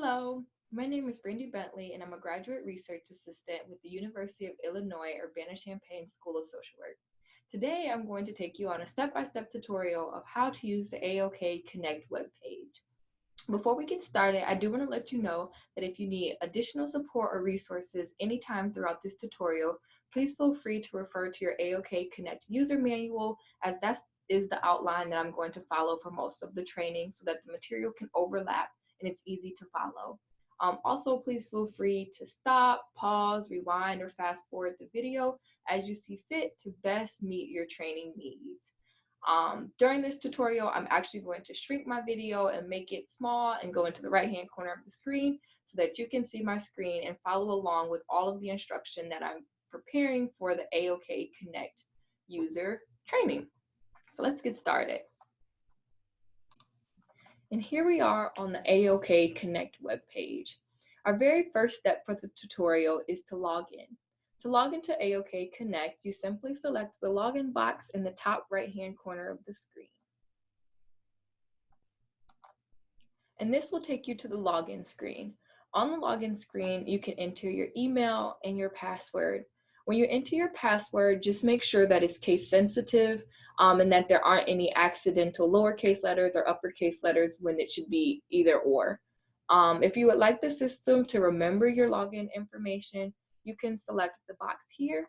Hello, my name is Brandy Bentley, and I'm a graduate research assistant with the University of Illinois Urbana-Champaign School of Social Work. Today, I'm going to take you on a step-by-step tutorial of how to use the AOK Connect webpage. Before we get started, I do want to let you know that if you need additional support or resources anytime throughout this tutorial, please feel free to refer to your AOK Connect user manual, as that is the outline that I'm going to follow for most of the training so that the material can overlap and it's easy to follow. Also, please feel free to stop, pause, rewind, or fast forward the video as you see fit to best meet your training needs. During this tutorial, I'm actually going to shrink my video and make it small and go into the right-hand corner of the screen so that you can see my screen and follow along with all of the instruction that I'm preparing for the AOK Connect user training. So let's get started. And here we are on the AOK Connect webpage. Our very first step for the tutorial is to log in. To log into AOK Connect, you simply select the login box in the top right-hand corner of the screen. And this will take you to the login screen. On the login screen, you can enter your email and your password. When you enter your password, just make sure that it's case sensitive and that there aren't any accidental lowercase letters or uppercase letters when it should be either or. If you would like the system to remember your login information, you can select the box here.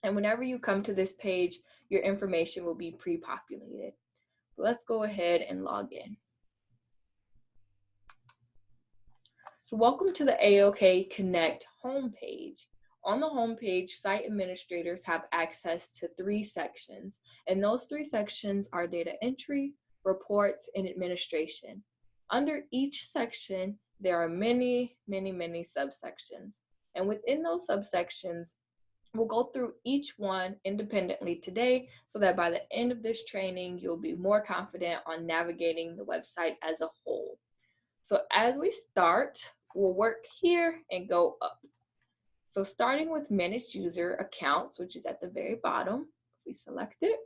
And whenever you come to this page, your information will be pre-populated. Let's go ahead and log in. So welcome to the AOK Connect homepage. On the homepage, site administrators have access to 3 sections, and those 3 sections are data entry, reports, and administration. Under each section, there are many subsections. And within those subsections, we'll go through each one independently today so that by the end of this training, you'll be more confident on navigating the website as a whole. So as we start, we'll work here and go up. So starting with managed user accounts, which is at the very bottom, we select it.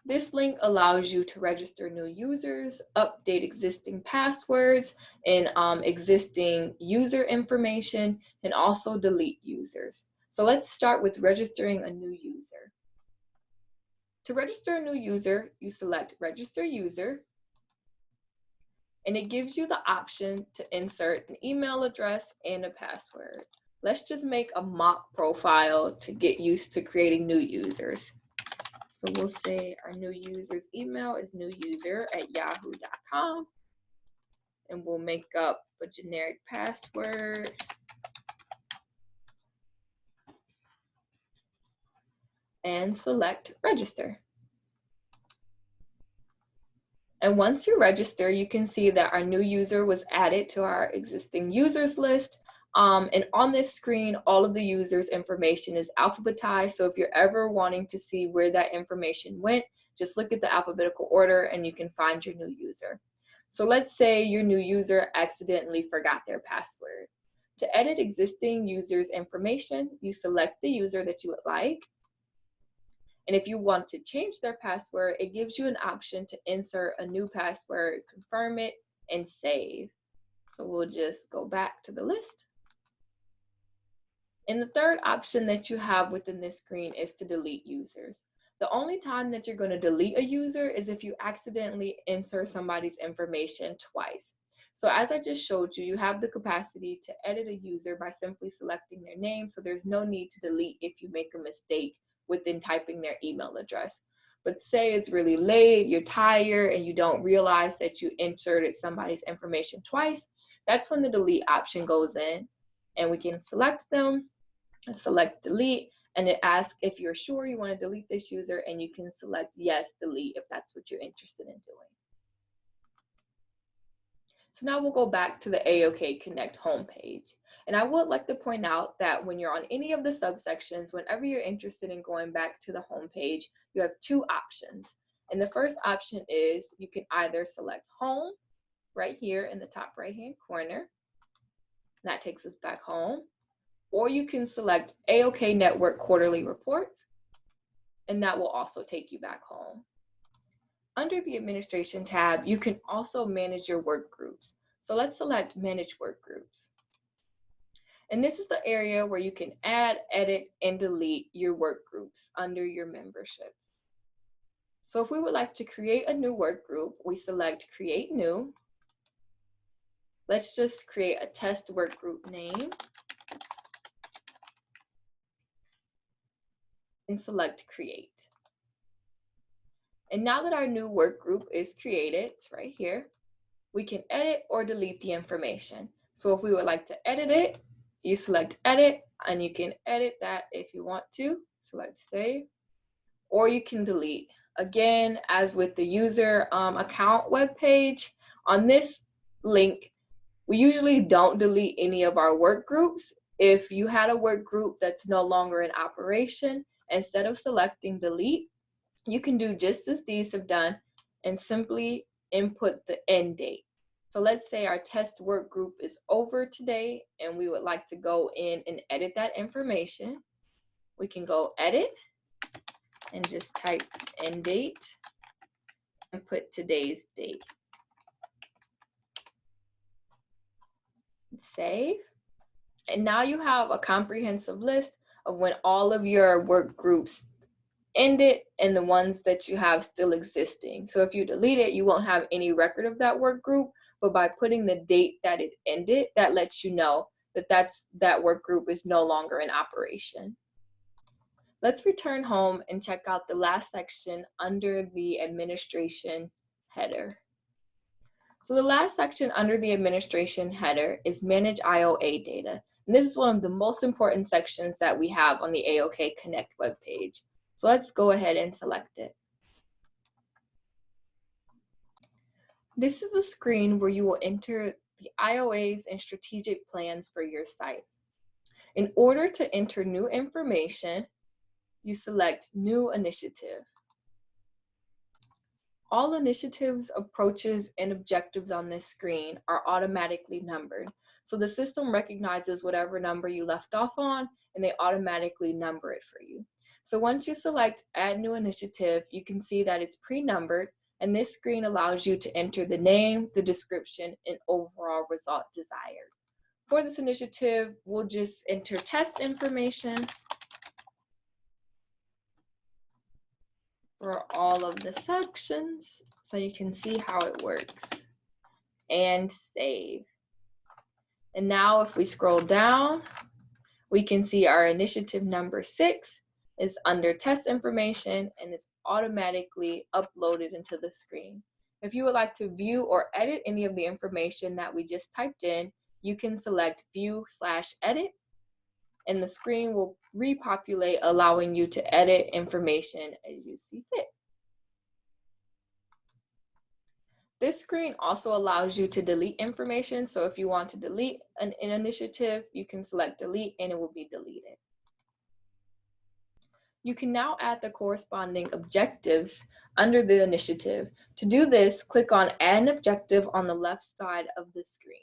This link allows you to register new users, update existing passwords and existing user information, and also delete users. So let's start with registering a new user. To register a new user, you select Register User, and it gives you the option to insert an email address and a password. Let's just make a mock profile to get used to creating new users. So we'll say our new user's email is newuser@yahoo.com, and we'll make up a generic password. And select register. And once you register, you can see that our new user was added to our existing users list. And on this screen, all of the users' information is alphabetized. So if you're ever wanting to see where that information went, just look at the alphabetical order and you can find your new user. So let's say your new user accidentally forgot their password. To edit existing users' information, you select the user that you would like. And if you want to change their password, it gives you an option to insert a new password, confirm it, and save. So we'll just go back to the list. And the third option that you have within this screen is to delete users. The only time that you're going to delete a user is if you accidentally insert somebody's information twice. So as I just showed you, you have the capacity to edit a user by simply selecting their name, so there's no need to delete if you make a mistake within typing their email address. But say it's really late, you're tired, and you don't realize that you inserted somebody's information twice, that's when the delete option goes in, and we can select them and select delete, and it asks if you're sure you want to delete this user, and you can select yes, delete if that's what you're interested in doing. So now we'll go back to the AOK Connect homepage. And I would like to point out that when you're on any of the subsections, whenever you're interested in going back to the homepage, you have 2 options. And the first option is you can either select home right here in the top right-hand corner, and that takes us back home, or you can select AOK Network Quarterly Reports, and that will also take you back home. Under the Administration tab, you can also manage your work groups. So let's select Manage Work Groups. And this is the area where you can add, edit, and delete your work groups under your memberships. So if we would like to create a new work group, we select Create New. Let's just create a test work group name and select Create. And now that our new work group is created, it's right here, we can edit or delete the information. So if we would like to edit it, you select Edit, and you can edit that if you want to. Select Save, or you can delete. Again, as with the user account web page, on this link, we usually don't delete any of our work groups. If you had a work group that's no longer in operation, instead of selecting delete, you can do just as these have done and simply input the end date. So let's say our test work group is over today and we would like to go in and edit that information. We can go edit and just type end date and put today's date. Save. And now you have a comprehensive list of when all of your work groups ended and the ones that you have still existing. So if you delete it, you won't have any record of that work group, but by putting the date that it ended, that lets you know that that work group is no longer in operation. Let's return home and check out the last section under the administration header. So the last section under the administration header is Manage IOA Data. And this is one of the most important sections that we have on the AOK Connect webpage. So let's go ahead and select it. This is the screen where you will enter the IOAs and strategic plans for your site. In order to enter new information, you select New Initiative. All initiatives, approaches, and objectives on this screen are automatically numbered. So the system recognizes whatever number you left off on, and they automatically number it for you. So once you select Add New Initiative, you can see that it's pre-numbered, and this screen allows you to enter the name, the description, and overall result desired. For this initiative, we'll just enter test information for all of the sections so you can see how it works, and save. And now if we scroll down, we can see our initiative number 6 is under test information and it's automatically uploaded into the screen. If you would like to view or edit any of the information that we just typed in, you can select View/Edit, and the screen will repopulate, allowing you to edit information as you see fit. This screen also allows you to delete information. So if you want to delete an initiative, you can select delete and it will be deleted. You can now add the corresponding objectives under the initiative. To do this, click on Add an Objective on the left side of the screen.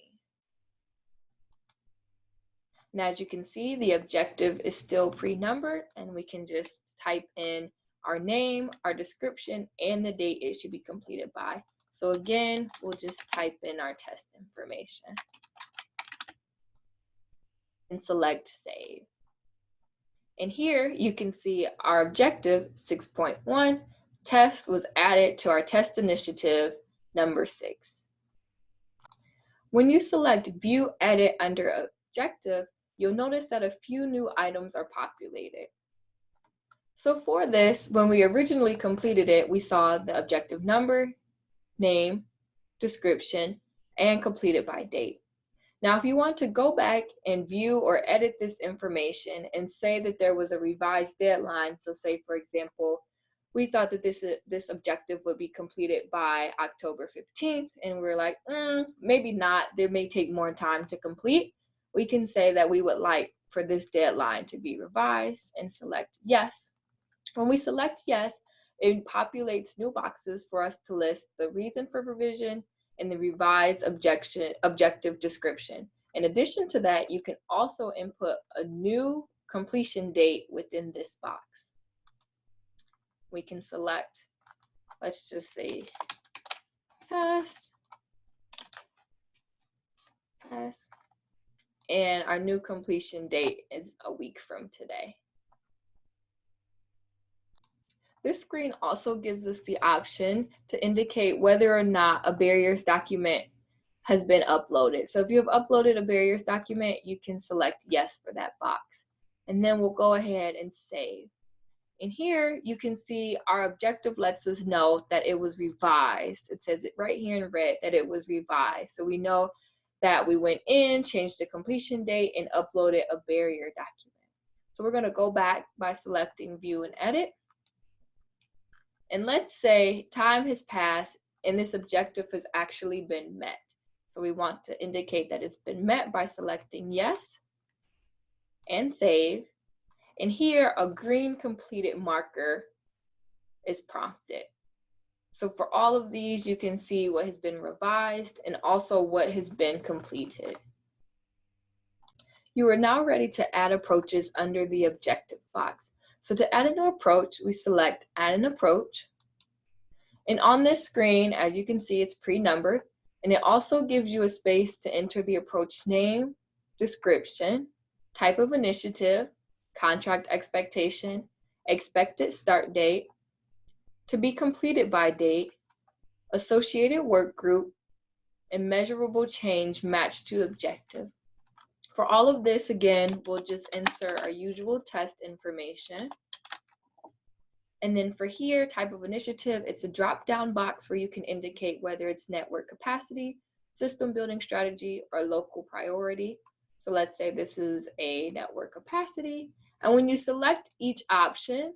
And as you can see, the objective is still pre-numbered, and we can just type in our name, our description, and the date it should be completed by. So again, we'll just type in our test information and select Save. And here you can see our objective 6.1 test was added to our test initiative number 6. When you select View Edit under Objective, you'll notice that a few new items are populated. So for this, when we originally completed it, we saw the objective number, name, description, and completed by date. Now, if you want to go back and view or edit this information and say that there was a revised deadline, so say, for example, we thought that this objective would be completed by October 15th, and we're like, maybe not, there may take more time to complete. We can say that we would like for this deadline to be revised and select yes. When we select yes, it populates new boxes for us to list the reason for revision and the revised objective description. In addition to that, you can also input a new completion date within this box. We can select, let's just say test and our new completion date is a week from today. This screen also gives us the option to indicate whether or not a barriers document has been uploaded. So if you have uploaded a barriers document, you can select yes for that box. And then we'll go ahead and save. And here you can see our objective lets us know that it was revised. It says it right here in red that it was revised. So we know that we went in, changed the completion date, and uploaded a barrier document. So we're going to go back by selecting view and edit. And let's say time has passed and this objective has actually been met. So we want to indicate that it's been met by selecting yes and save. And here a green completed marker is prompted. So for all of these, you can see what has been revised and also what has been completed. You are now ready to add approaches under the objective box. So to add a new approach, we select add an approach. And on this screen, as you can see, it's pre-numbered. And it also gives you a space to enter the approach name, description, type of initiative, contract expectation, expected start date, to be completed by date, associated work group, and measurable change matched to objective. For all of this, again, we'll just insert our usual test information. And then for here, type of initiative, it's a drop-down box where you can indicate whether it's network capacity, system building strategy, or local priority. So let's say this is a network capacity. And when you select each option,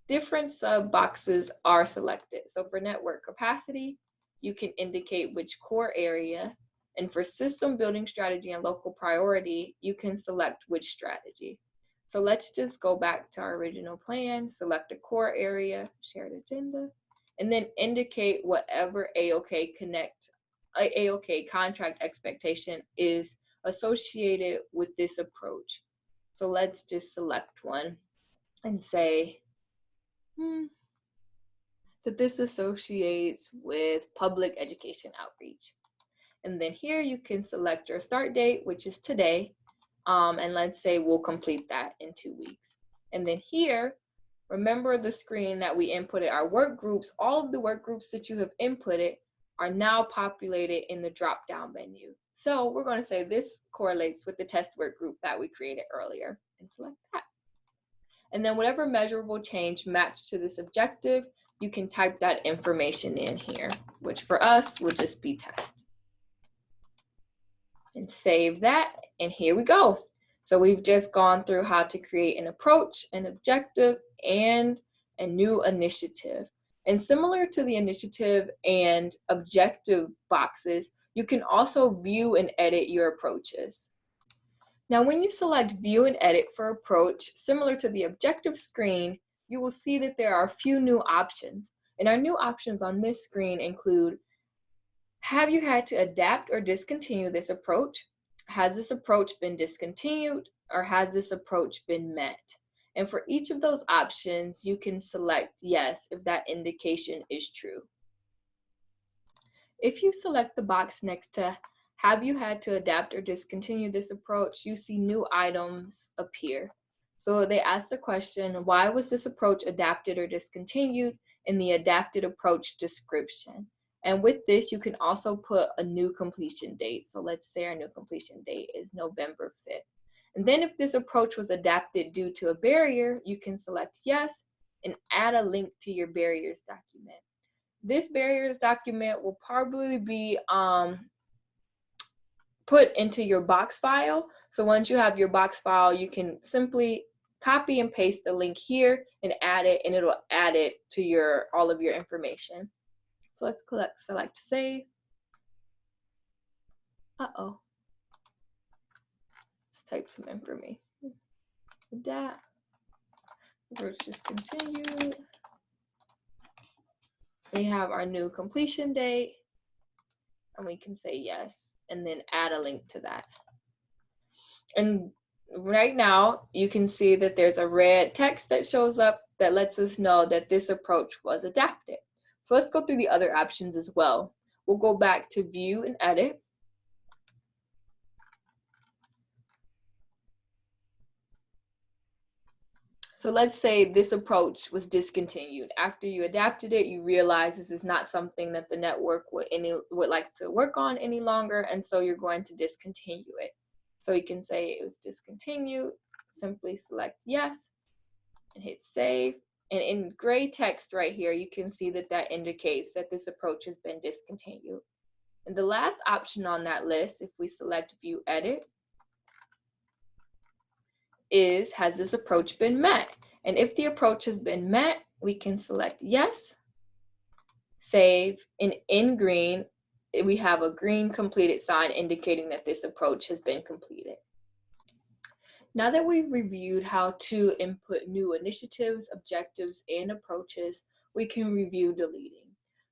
different sub boxes are selected. So for network capacity, you can indicate which core area. And for system building strategy and local priority, you can select which strategy. So let's just go back to our original plan, select a core area, shared agenda, and then indicate whatever AOK Connect, AOK contract expectation is associated with this approach. So let's just select one and say that this associates with public education outreach. And then here you can select your start date, which is today. And let's say we'll complete that in 2 weeks. And then here, remember the screen that we inputted our work groups. All of the work groups that you have inputted are now populated in the drop-down menu. So we're going to say this correlates with the test work group that we created earlier and select that. And then whatever measurable change matched to this objective, you can type that information in here, which for us would just be test. And save that, and here we go. So we've just gone through how to create an approach, an objective, and a new initiative. And similar to the initiative and objective boxes, you can also view and edit your approaches. Now, when you select view and edit for approach, similar to the objective screen, you will see that there are a few new options. And our new options on this screen include: have you had to adapt or discontinue this approach? Has this approach been discontinued, or has this approach been met? And for each of those options, you can select yes if that indication is true. If you select the box next to have you had to adapt or discontinue this approach, you see new items appear. So they ask the question, why was this approach adapted or discontinued, in the adapted approach description. And with this, you can also put a new completion date. So let's say our new completion date is November 5th. And then if this approach was adapted due to a barrier, you can select yes and add a link to your barriers document. This barriers document will probably be put into your box file. So once you have your box file, you can simply copy and paste the link here and add it, and it'll add it to all of your information. So let's select save. Let's type some information. That approach discontinued. We have our new completion date, and we can say yes, and then add a link to that. And right now, you can see that there's a red text that shows up that lets us know that this approach was adapted. So let's go through the other options as well. We'll go back to view and edit. So let's say this approach was discontinued. After you adapted it, you realize this is not something that the network would like to work on any longer, and so you're going to discontinue it. So you can say it was discontinued, simply select yes, and hit save. And in gray text right here, you can see that that indicates that this approach has been discontinued. And the last option on that list, if we select View Edit, is has this approach been met? And if the approach has been met, we can select yes, save, and in green, we have a green completed sign indicating that this approach has been completed. Now that we've reviewed how to input new initiatives, objectives, and approaches, we can review deleting.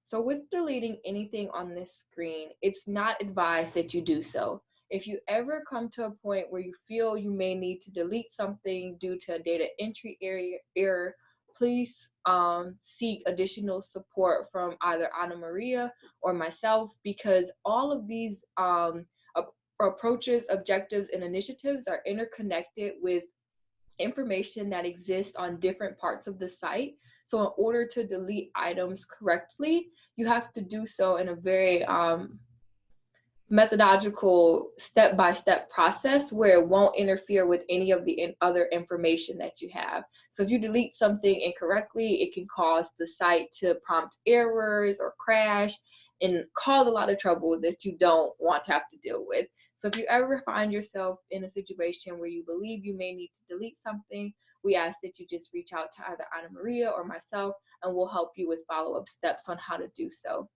So with deleting anything on this screen, it's not advised that you do so. If you ever come to a point where you feel you may need to delete something due to a data entry error, please seek additional support from either Ana Maria or myself, because all of these approaches, objectives, and initiatives are interconnected with information that exists on different parts of the site. So in order to delete items correctly, you have to do so in a very methodological step-by-step process where it won't interfere with any of the other information that you have. So if you delete something incorrectly, it can cause the site to prompt errors or crash and cause a lot of trouble that you don't want to have to deal with. So if you ever find yourself in a situation where you believe you may need to delete something, we ask that you just reach out to either Ana Maria or myself, and we'll help you with follow-up steps on how to do so.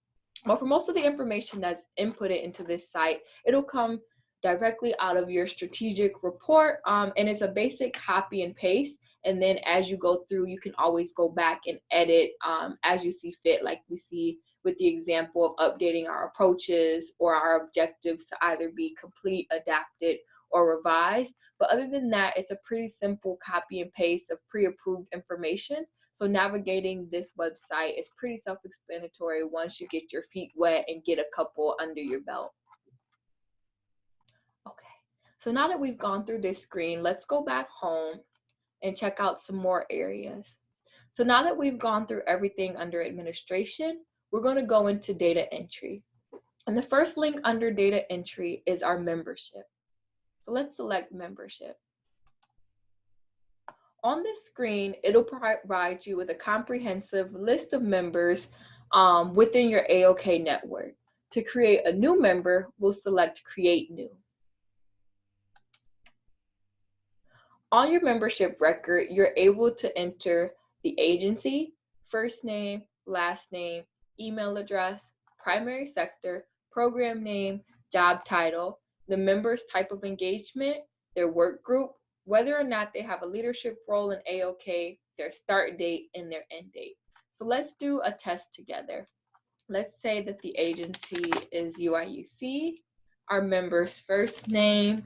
But for most of the information that's inputted into this site, it'll come directly out of your strategic report, and it's a basic copy and paste. And then as you go through, you can always go back and edit as you see fit, like we see with the example of updating our approaches or our objectives to either be complete, adapted, or revised. But other than that, it's a pretty simple copy and paste of pre-approved information. So navigating this website is pretty self-explanatory once you get your feet wet and get a couple under your belt. Okay, so now that we've gone through this screen, let's go back home and check out some more areas. So now that we've gone through everything under administration, we're going to go into data entry. And the first link under data entry is our membership. So let's select membership. On this screen, it'll provide you with a comprehensive list of members within your AOK network. To create a new member, we'll select Create New. On your membership record, you're able to enter the agency, first name, last name, email address, primary sector, program name, job title, the member's type of engagement, their work group, whether or not they have a leadership role in AOK, their start date, and their end date. So let's do a test together. Let's say that the agency is UIUC. Our member's first name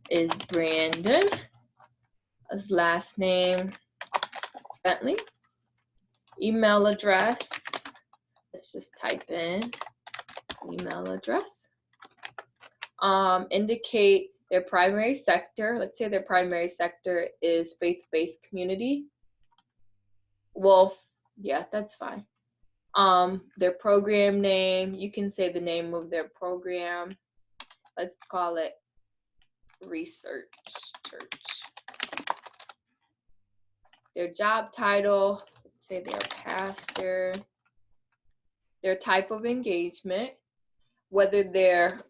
is Brandon. His last name is Bentley. Email address, let's just type in email address. Indicate their primary sector. Let's say their primary sector is faith-based community. Well, yeah, that's fine. Their program name, you can say the name of their program. Let's call it Research Church. Their job title, let's say they're a pastor. Their type of engagement, whether they're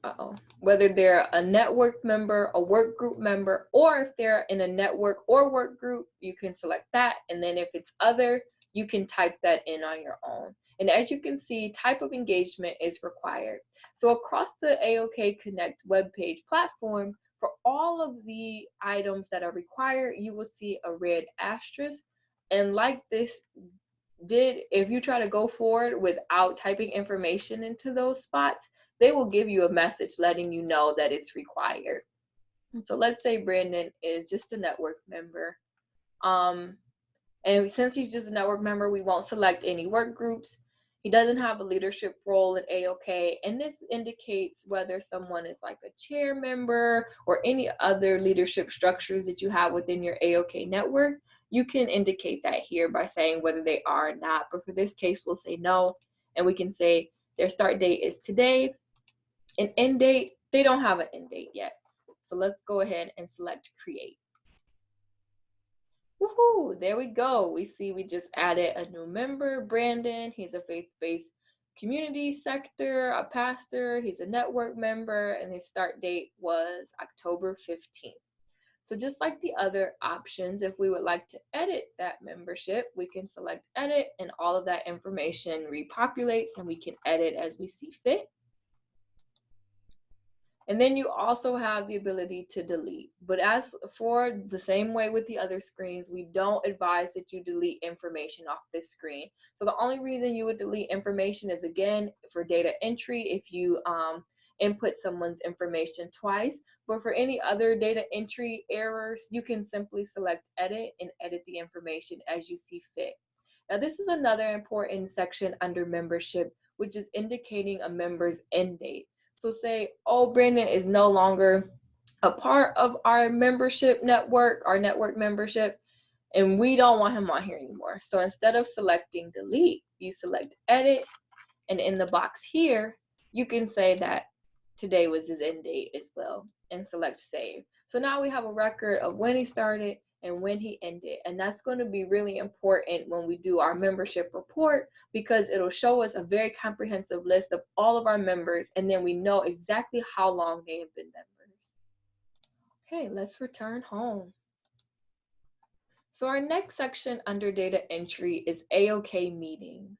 a network member, a work group member, or if they're in a network or work group, you can select that. And then if it's other, you can type that in on your own. And as you can see, type of engagement is required. So across the AOK Connect webpage platform, for all of the items that are required, you will see a red asterisk. And like this if you try to go forward without typing information into those spots, they will give you a message letting you know that it's required. So let's say Brandon is just a network member. And since he's just a network member, we won't select any work groups. He doesn't have a leadership role in AOK, and this indicates whether someone is like a chair member or any other leadership structures that you have within your AOK network. you can indicate that here by saying whether they are or not. But for this case, we'll say no, and we can say their start date is today. An end date, they don't have an end date yet. So let's go ahead and select create. Woohoo, there we go. We see we just added a new member, Brandon. He's a faith-based community sector, a pastor. He's a network member, and his start date was October 15th. So just like the other options, if we would like to edit that membership, we can select edit, and all of that information repopulates, and we can edit as we see fit. And then you also have the ability to delete. But as for the same way with the other screens, we don't advise that you delete information off this screen. So the only reason you would delete information is, again, for data entry, if you input someone's information twice. But for any other data entry errors, you can simply select edit and edit the information as you see fit. Now, this is another important section under membership, which is indicating a member's end date. So say, oh, Brandon is no longer a part of our membership network, our network membership, and we don't want him on here anymore. So instead of selecting delete, you select edit, and in the box here, you can say that today was his end date as well, and select save. So now we have a record of when he started and when he ended, and that's going to be really important when we do our membership report, because it'll show us a very comprehensive list of all of our members, and then we know exactly how long they have been members. Okay, let's return home. So our next section under data entry is AOK meetings.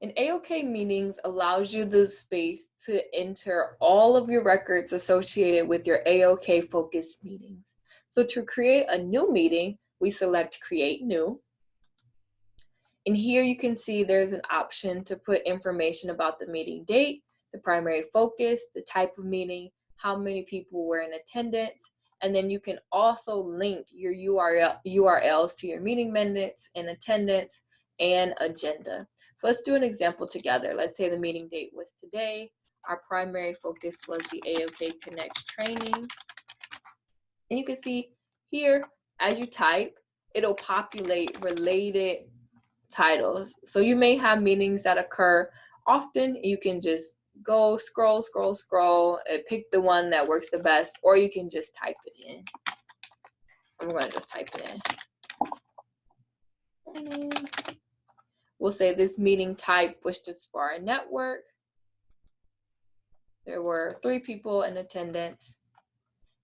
And AOK meetings allows you the space to enter all of your records associated with your AOK focused meetings. So to create a new meeting, we select create new. And here you can see there's an option to put information about the meeting date, the primary focus, the type of meeting, how many people were in attendance, and then you can also link your URLs to your meeting minutes and attendance and agenda. So let's do an example together. Let's say the meeting date was today. Our primary focus was the AOK Connect training. And you can see here, as you type, it'll populate related titles. So you may have meetings that occur often. You can just go scroll, and pick the one that works the best, or you can just type it in. I'm going to just type it in. We'll say this meeting type was just for our network. There were 3 people in attendance.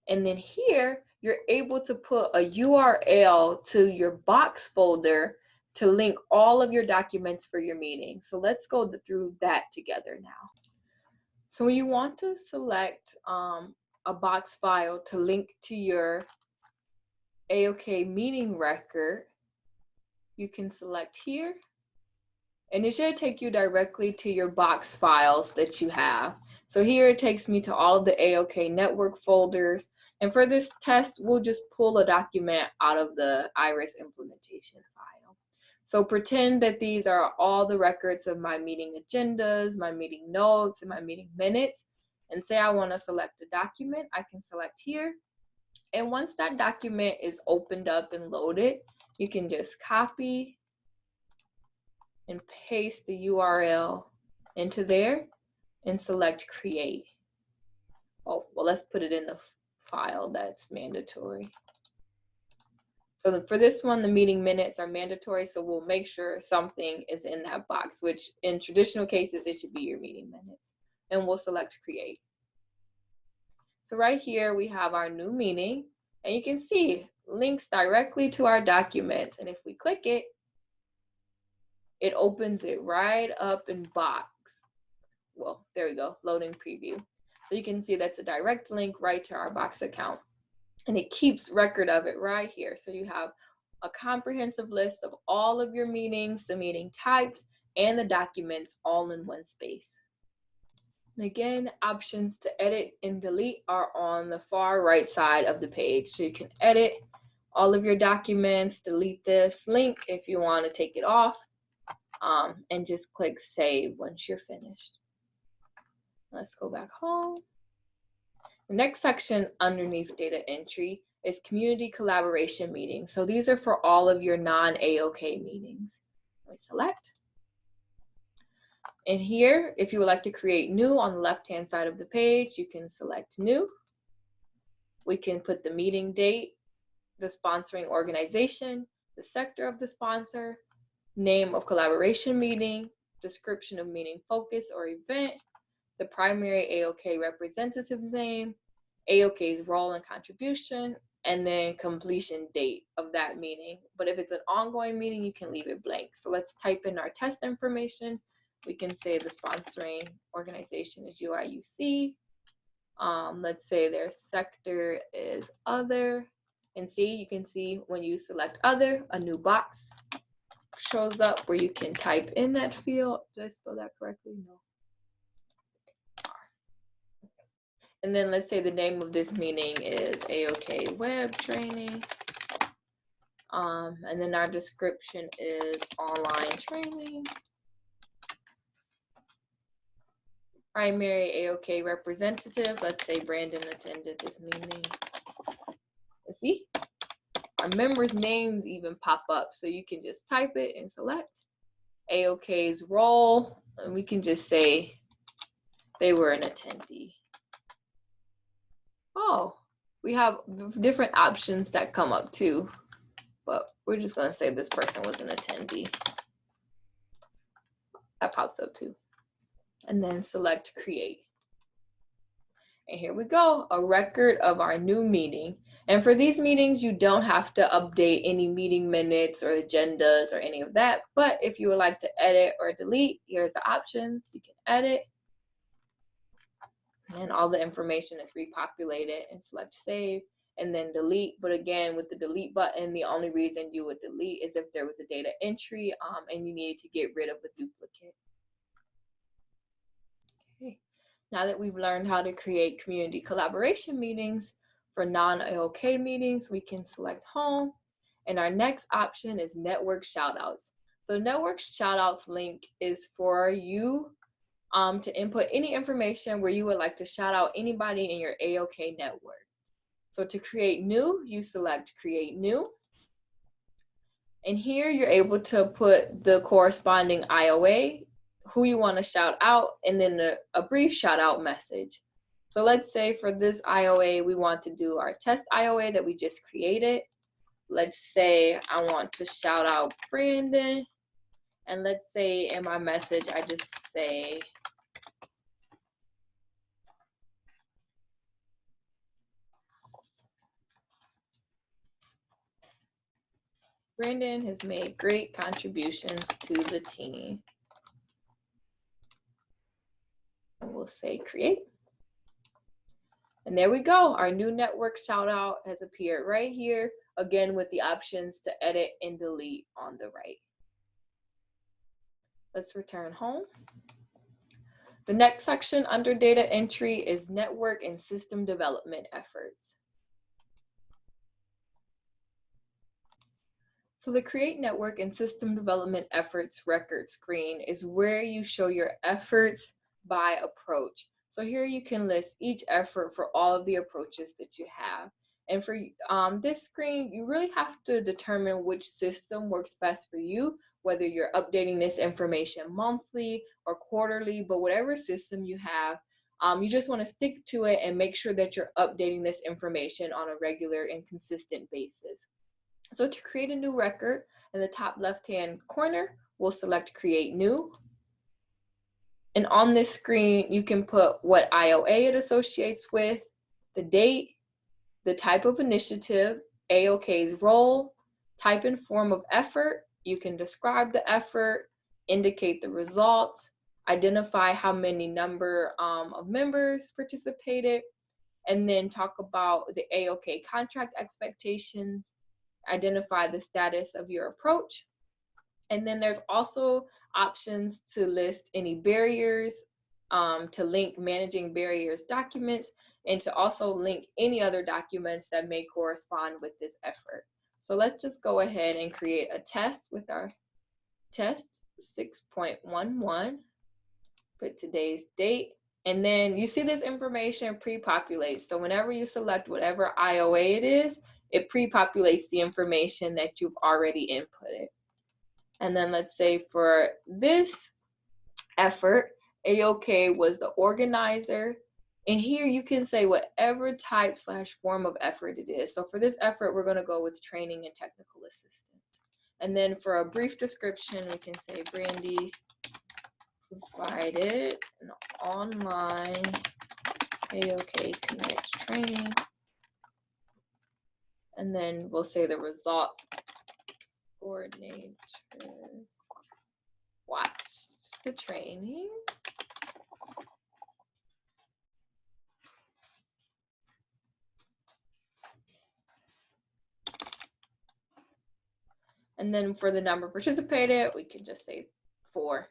And then here, you're able to put a URL to your box folder to link all of your documents for your meeting. So let's go through that together now. So when you want to select a box file to link to your AOK meeting record, you can select here, and it should take you directly to your box files that you have. So here it takes me to all of the AOK network folders. And for this test, we'll just pull a document out of the Iris implementation file. So pretend that these are all the records of my meeting agendas, my meeting notes, and my meeting minutes. And say I want to select a document, I can select here. And once that document is opened up and loaded, you can just copy and paste the URL into there and select create. Oh, well, let's put it in the file that's mandatory. So for this one, the meeting minutes are mandatory, so we'll make sure something is in that box, which in traditional cases, it should be your meeting minutes. And we'll select create. So right here, we have our new meeting, and you can see links directly to our documents. And if we click it, it opens it right up in box. Well, there we go, loading preview. So you can see that's a direct link right to our box account. And it keeps record of it right here. So you have a comprehensive list of all of your meetings, the meeting types, and the documents all in one space. And again, options to edit and delete are on the far right side of the page. So you can edit all of your documents, delete this link if you want to take it off, and just click save once you're finished. Let's go back home. The next section underneath data entry is community collaboration meetings. So these are for all of your non-AOK meetings. We select. And here, if you would like to create new on the left-hand side of the page, you can select new. We can put the meeting date, the sponsoring organization, the sector of the sponsor, name of collaboration meeting, description of meeting focus or event, the primary AOK representative's name, AOK's role and contribution, and then completion date of that meeting. But if it's an ongoing meeting, you can leave it blank. So let's type in our test information. We can say the sponsoring organization is UIUC. Let's say their sector is other. And see, you can see when you select other, a new box shows up where you can type in that field. Did I spell that correctly? No. And then let's say the name of this meeting is AOK Web Training. And then our description is online training. Primary AOK representative, let's say Brandon attended this meeting. And see, our members' names even pop up, so you can just type it and select AOK's role, and we can just say they were an attendee. Oh, we have different options that come up too, but we're just going to say this person was an attendee. That pops up too. And then select create. And here we go, a record of our new meeting. And for these meetings, you don't have to update any meeting minutes or agendas or any of that. But if you would like to edit or delete, here's the options. You can edit. And all the information is repopulated, and select save and then delete. But again, with the delete button, the only reason you would delete is if there was a data entry and you needed to get rid of a duplicate. Okay. Now that we've learned how to create community collaboration meetings for non-AOK meetings, we can select home. And our next option is network shoutouts. So network shoutouts link is for you to input any information where you would like to shout out anybody in your AOK network. So to create new, you select create new. And here you're able to put the corresponding IOA, who you want to shout out, and then a brief shout out message. So let's say for this IOA, we want to do our test IOA that we just created. Let's say I want to shout out Brandon. And let's say in my message, I just say, Brandon has made great contributions to the team. And we'll say create. And there we go. Our new network shout out has appeared right here, again with the options to edit and delete on the right. Let's return home. The next section under data entry is network and system development efforts. So the Create Network and System Development Efforts record screen is where you show your efforts by approach. So here you can list each effort for all of the approaches that you have. And for this screen, you really have to determine which system works best for you, whether you're updating this information monthly or quarterly, but whatever system you have, you just want to stick to it and make sure that you're updating this information on a regular and consistent basis. So to create a new record, in the top left-hand corner, we'll select Create New. And on this screen, you can put what IOA it associates with, the date, the type of initiative, AOK's role, type and form of effort. You can describe the effort, indicate the results, identify how many number of members participated, and then talk about the AOK contract expectations, identify the status of your approach. And then there's also options to list any barriers, to link managing barriers documents, and to also link any other documents that may correspond with this effort. So let's just go ahead and create a test with our test 6.11, put today's date, And then you see this information pre-populates. So whenever you select whatever IOA it is, it pre-populates the information that you've already inputted. And then let's say for this effort, AOK was the organizer. And here you can say whatever type/form of effort it is. So for this effort, we're going to go with training and technical assistance. And then for a brief description, we can say Brandy provided an online AOK Connect training. And then we'll say the results coordinator watched the training. And then for the number participated, we can just say 4.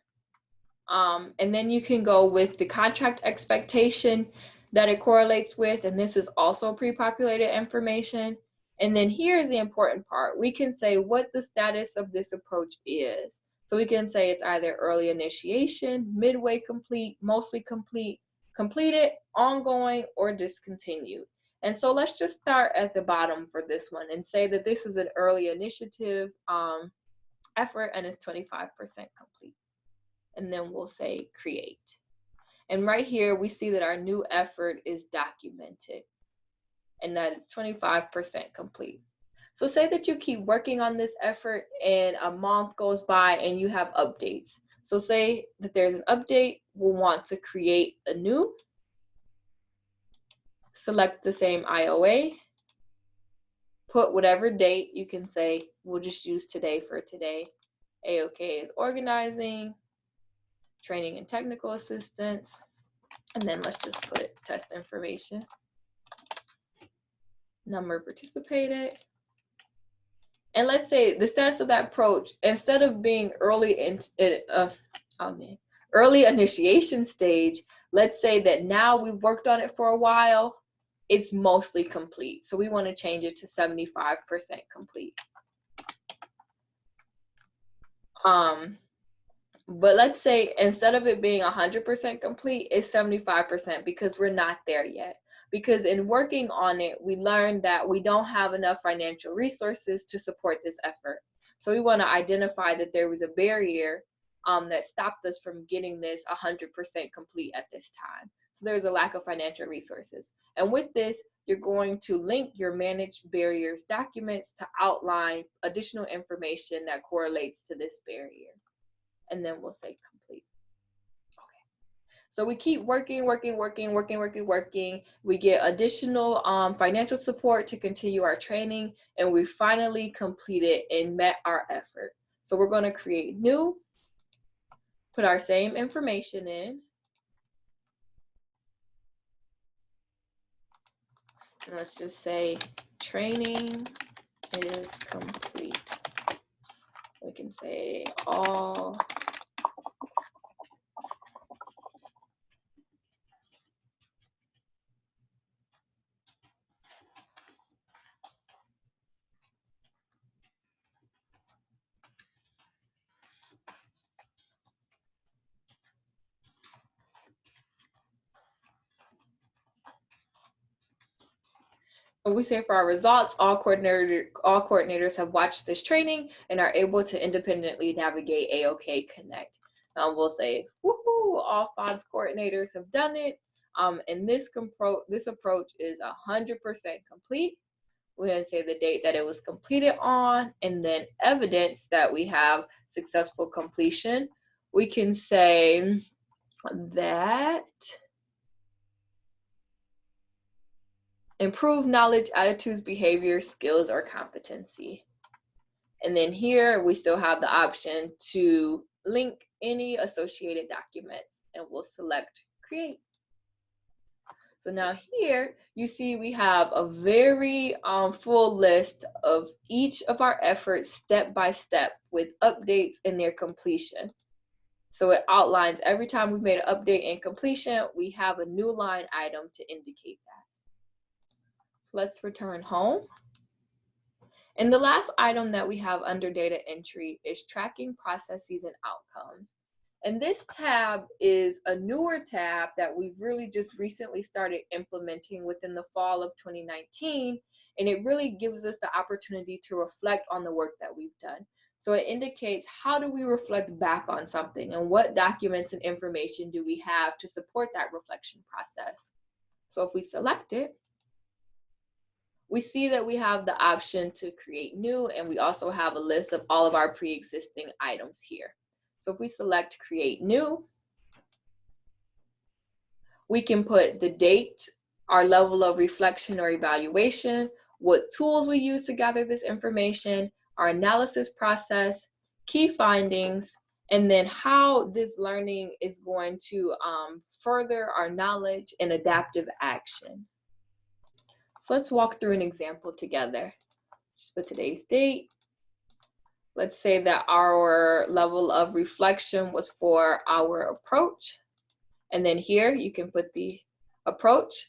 And then you can go with the contract expectation that it correlates with, and this is also pre-populated information. And then here's the important part. We can say what the status of this approach is. So we can say it's either early initiation, midway complete, mostly complete, completed, ongoing, or discontinued. And so let's just start at the bottom for this one and say that this is an early initiative effort and it's 25% complete. And then we'll say create. And right here, we see that our new effort is documented and that it's 25% complete. So say that you keep working on this effort and a month goes by and you have updates. So say that there's an update, we'll want to create a new, select the same IOA, put whatever date. You can say, we'll just use today for today. AOK is organizing, training and technical assistance, and then let's just put test information. Number participated. And let's say the status of that approach, instead of being early initiation stage, let's say that now we've worked on it for a while, it's mostly complete. So we want to change it to 75% complete. But let's say instead of it being 100% complete, it's 75% because we're not there yet. Because in working on it, we learned that we don't have enough financial resources to support this effort. So we want to identify that there was a barrier that stopped us from getting this 100% complete at this time. So there's a lack of financial resources. And with this, you're going to link your managed barriers documents to outline additional information that correlates to this barrier. And then we'll say complete. Okay. So we keep working. We get additional financial support to continue our training, and we finally completed and met our effort. So we're going to create new, put our same information in. And let's just say training is complete. We can say all we say for our results, all coordinators have watched this training and are able to independently navigate AOK Connect. We'll say, woohoo, all 5 coordinators have done it. And this approach is 100% complete. We're going to say the date that it was completed on, and then evidence that we have successful completion. We can say that improve knowledge, attitudes, behavior, skills, or competency. And then here we still have the option to link any associated documents, and we'll select create. So now here you see we have a very full list of each of our efforts step by step with updates and their completion. So it outlines every time we've made an update and completion, we have a new line item to indicate that. Let's return home. And the last item that we have under data entry is tracking processes and outcomes. And this tab is a newer tab that we've really just recently started implementing within the fall of 2019. And it really gives us the opportunity to reflect on the work that we've done. So it indicates how do we reflect back on something and what documents and information do we have to support that reflection process. So if we select it, we see that we have the option to create new, and we also have a list of all of our pre-existing items here. So if we select create new, we can put the date, our level of reflection or evaluation, what tools we use to gather this information, our analysis process, key findings, and then how this learning is going to further our knowledge and adaptive action. So let's walk through an example together. Just put today's date. Let's say that our level of reflection was for our approach. And then here you can put the approach.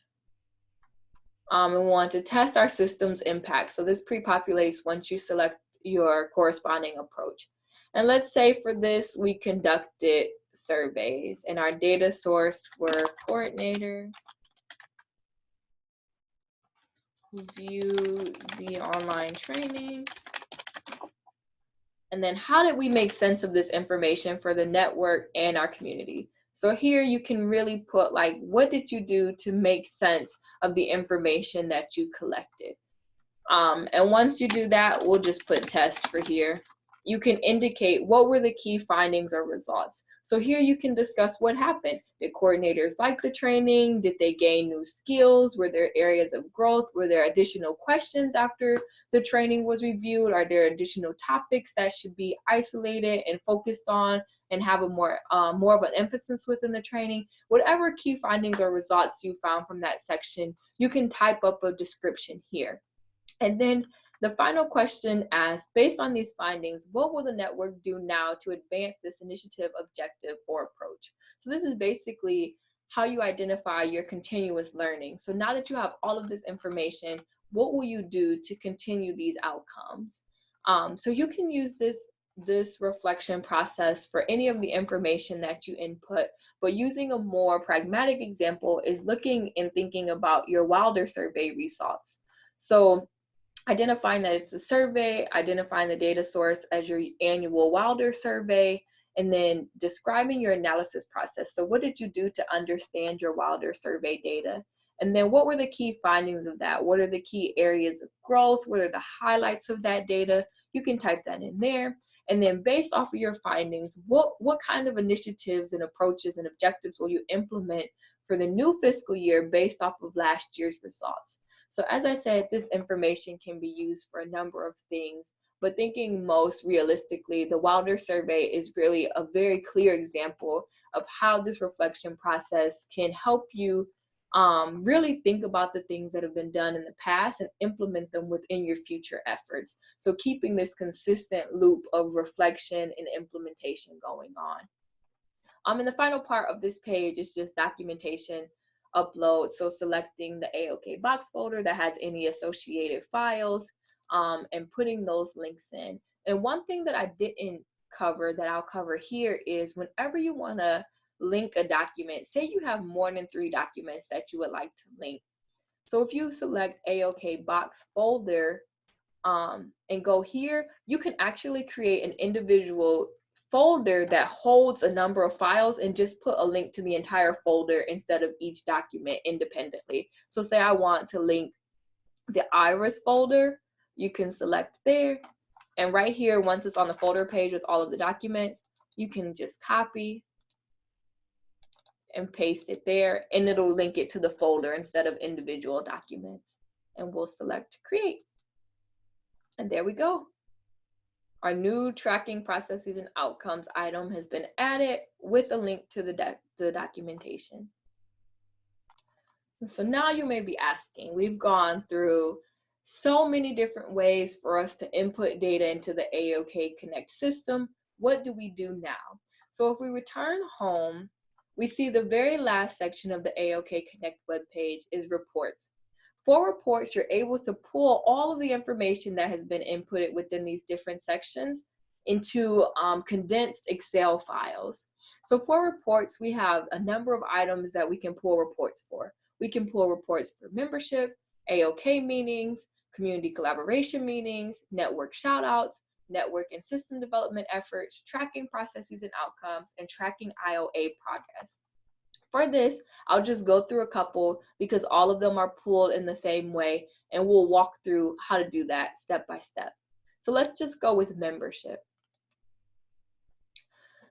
And we want to test our system's impact. So this pre-populates once you select your corresponding approach. And let's say for this, we conducted surveys and our data source were coordinators who viewed the online training. And then how did we make sense of this information for the network and our community? So here you can really put like, what did you do to make sense of the information that you collected? And once you do that, we'll just put test for here. You can indicate what were the key findings or results. So here you can discuss what happened. Did coordinators like the training? Did they gain new skills? Were there areas of growth? Were there additional questions after the training was reviewed? Are there additional topics that should be isolated and focused on and have a more of an emphasis within the training? Whatever key findings or results you found from that section, you can type up a description here. And then the final question asks, based on these findings, what will the network do now to advance this initiative, objective, or approach? So this is basically how you identify your continuous learning. So now that you have all of this information, what will you do to continue these outcomes? So you can use this reflection process for any of the information that you input, but using a more pragmatic example is looking and thinking about your Wilder survey results. So identifying that it's a survey, identifying the data source as your annual Wilder survey, and then describing your analysis process. So what did you do to understand your Wilder survey data? And then what were the key findings of that? What are the key areas of growth? What are the highlights of that data? You can type that in there. And then based off of your findings, what kind of initiatives and approaches and objectives will you implement for the new fiscal year based off of last year's results? So as I said, this information can be used for a number of things, but thinking most realistically, the Wilder survey is really a very clear example of how this reflection process can help you really think about the things that have been done in the past and implement them within your future efforts. So keeping this consistent loop of reflection and implementation going on. And the final part of this page is just documentation upload. So selecting the AOK box folder that has any associated files and putting those links in. And one thing that I didn't cover that I'll cover here is whenever you want to link a document, say you have more than 3 documents that you would like to link. So if you select AOK box folder and go here, you can actually create an individual folder that holds a number of files and just put a link to the entire folder instead of each document independently. So say I want to link the iris folder, you can select there, and right here, once it's on the folder page with all of the documents, you can just copy and paste it there, and it'll link it to the folder instead of individual documents. And we'll select create, and there we go. Our new tracking processes and outcomes item has been added with a link to the documentation. So now you may be asking, we've gone through so many different ways for us to input data into the AOK Connect system. What do we do now? So if we return home, we see the very last section of the AOK Connect webpage is reports. For reports, you're able to pull all of the information that has been inputted within these different sections into condensed Excel files. So for reports, we have a number of items that we can pull reports for. We can pull reports for membership, AOK meetings, community collaboration meetings, network shoutouts, network and system development efforts, tracking processes and outcomes, and tracking IOA progress. For this, I'll just go through a couple because all of them are pulled in the same way, and we'll walk through how to do that step by step. So let's just go with membership.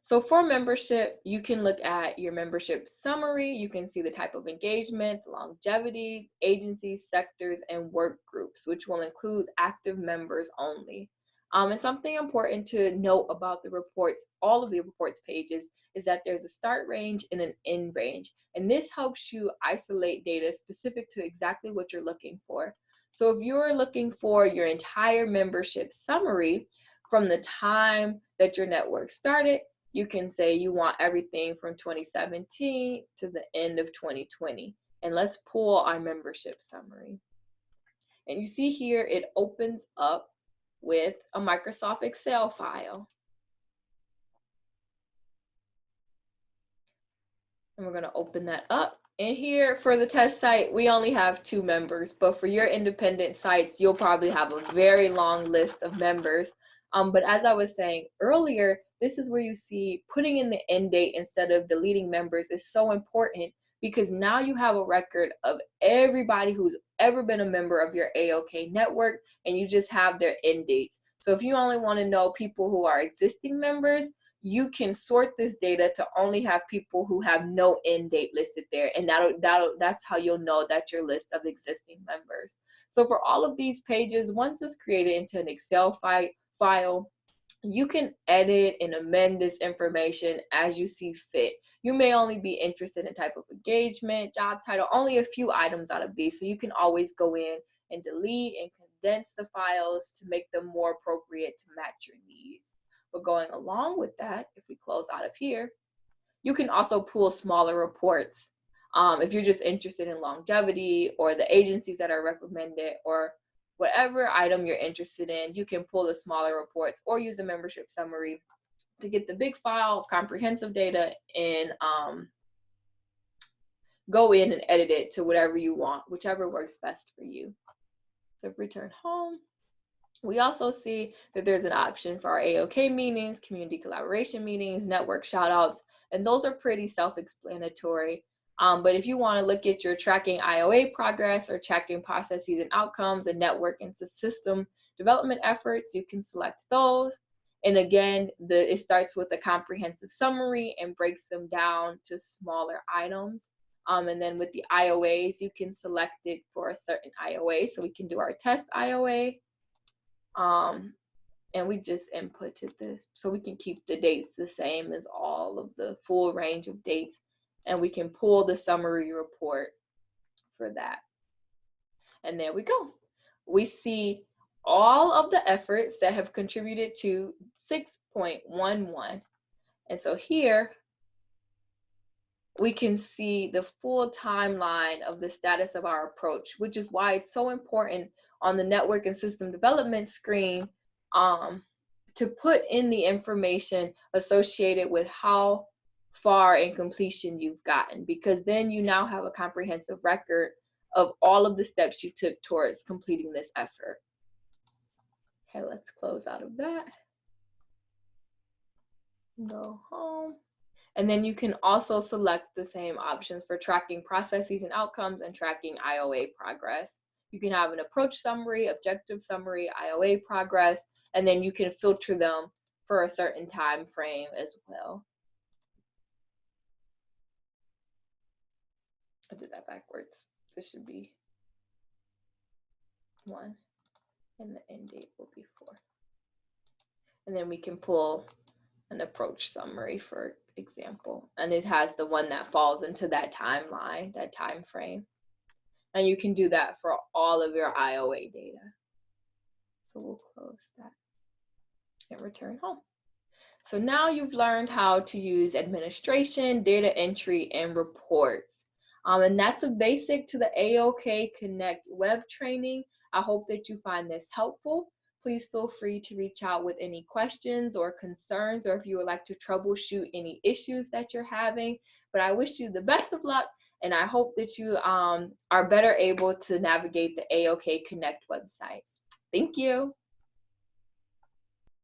So for membership, you can look at your membership summary. You can see the type of engagement, longevity, agencies, sectors, and work groups, which will include active members only. And something important to note about the reports, all of the reports pages, is that there's a start range and an end range. And this helps you isolate data specific to exactly what you're looking for. So if you're looking for your entire membership summary from the time that your network started, you can say you want everything from 2017 to the end of 2020. And let's pull our membership summary. And you see here, it opens up with a Microsoft Excel file. And we're going to open that up. And here for the test site, we only have 2 members, but for your independent sites, you'll probably have a very long list of members. But as I was saying earlier, this is where you see putting in the end date instead of deleting members is so important, because now you have a record of everybody who's ever been a member of your AOK network, and you just have their end dates. So if you only want to know people who are existing members, you can sort this data to only have people who have no end date listed there, and that's how you'll know that your list of existing members. So for all of these pages, once it's created into an Excel file, you can edit and amend this information as you see fit. You may only be interested in type of engagement, job title, only a few items out of these, so you can always go in and delete and condense the files to make them more appropriate to match your needs. But going along with that, if we close out of here, you can also pull smaller reports. If you're just interested in longevity or the agencies that are recommended or whatever item you're interested in, you can pull the smaller reports or use a membership summary to get the big file of comprehensive data and go in and edit it to whatever you want, whichever works best for you. So if we return home, we also see that there's an option for our AOK meetings, community collaboration meetings, network shoutouts, and those are pretty self-explanatory. But if you want to look at your tracking IOA progress or tracking processes and outcomes and network and system development efforts, you can select those. And again, it starts with a comprehensive summary and breaks them down to smaller items. And then with the IOAs, you can select it for a certain IOA. So we can do our test IOA. And we just inputted this, so we can keep the dates the same as all of the full range of dates, and we can pull the summary report for that. And there we go. We see all of the efforts that have contributed to 6.11. And so here we can see the full timeline of the status of our approach, which is why it's so important on the network and system development screen to put in the information associated with how far in completion you've gotten, because then you now have a comprehensive record of all of the steps you took towards completing this effort. Okay, let's close out of that. Go home. And then you can also select the same options for tracking processes and outcomes and tracking IOA progress. You can have an approach summary, objective summary, IOA progress, and then you can filter them for a certain time frame as well. I did that backwards. This should be 1, and the end date will be 4. And then we can pull an approach summary, for example, and it has the one that falls into that timeline, that time frame. And you can do that for all of your IOA data. So we'll close that and return home. So now you've learned how to use administration, data entry, and reports. And that's a basic to the AOK Connect web training. I hope that you find this helpful. please feel free to reach out with any questions or concerns, or if you would like to troubleshoot any issues that you're having. But I wish you the best of luck, and I hope that you are better able to navigate the AOK Connect website. Thank you.